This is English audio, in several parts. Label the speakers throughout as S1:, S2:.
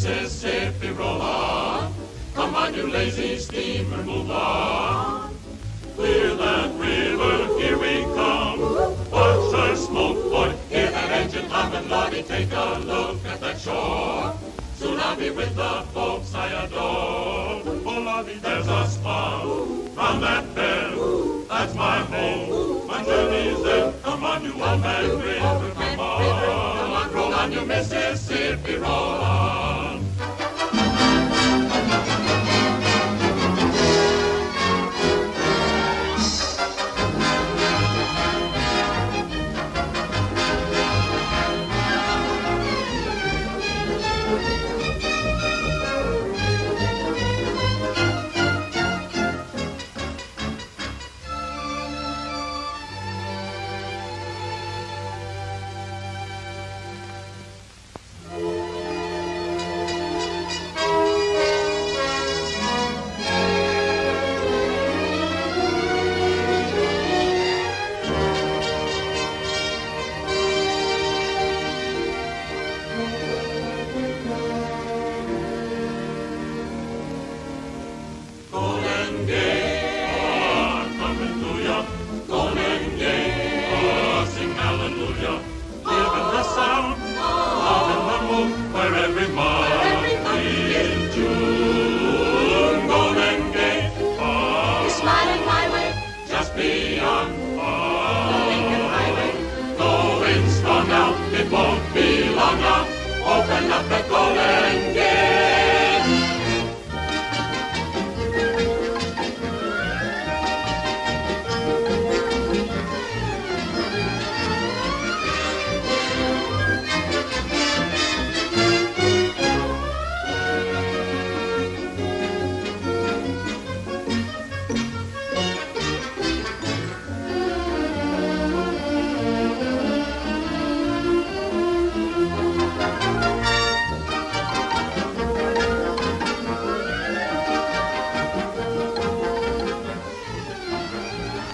S1: Mississippi, roll on. Come on, you lazy steamer, move on. Clear that river, here we come. Watch her smoke, boy, hear that engine hum, and Lottie, take a look at that shore. Soon I'll be with the folks I adore. Oh, Lottie, there's a spot round that bend. That's my home, my journey's there. Come on, you old man river, come on. Roll on, you Mississippi, roll on. It won't be long now. Open up the Golden Gate.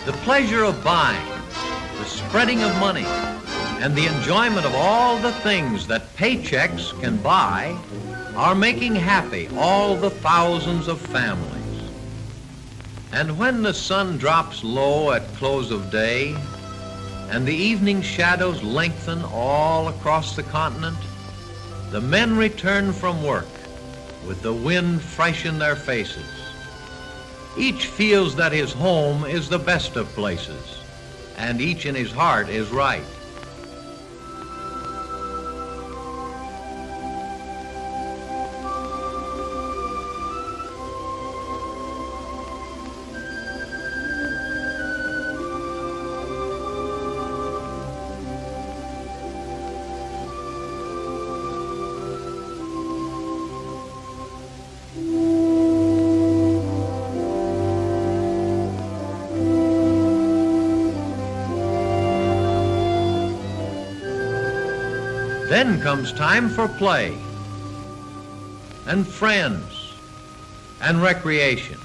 S2: The pleasure of buying, the spreading of money, and the enjoyment of all the things that paychecks can buy are making happy all the thousands of families. And when the sun drops low at close of day and the evening shadows lengthen all across the continent, the men return from work with the wind fresh in their faces. Each feels that his home is the best of places, and each in his heart is right. Then comes time for play, and friends, and recreation.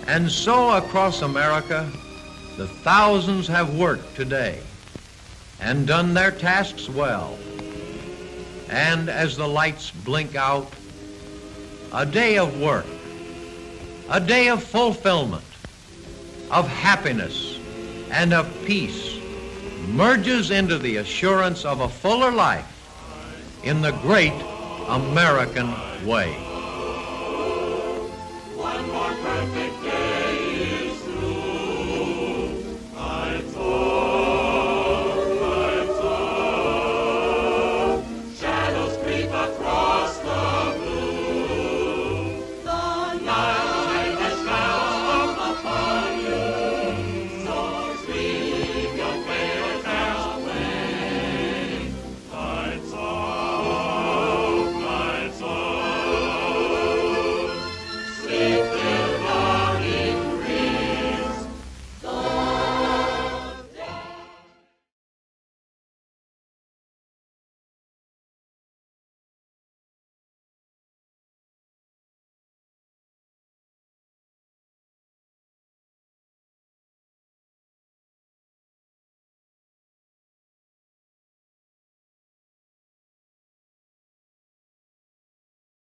S2: And so across America, the thousands have worked today and done their tasks well. And as the lights blink out, a day of work, a day of fulfillment, of happiness and of peace merges into the assurance of a fuller life in the great American way.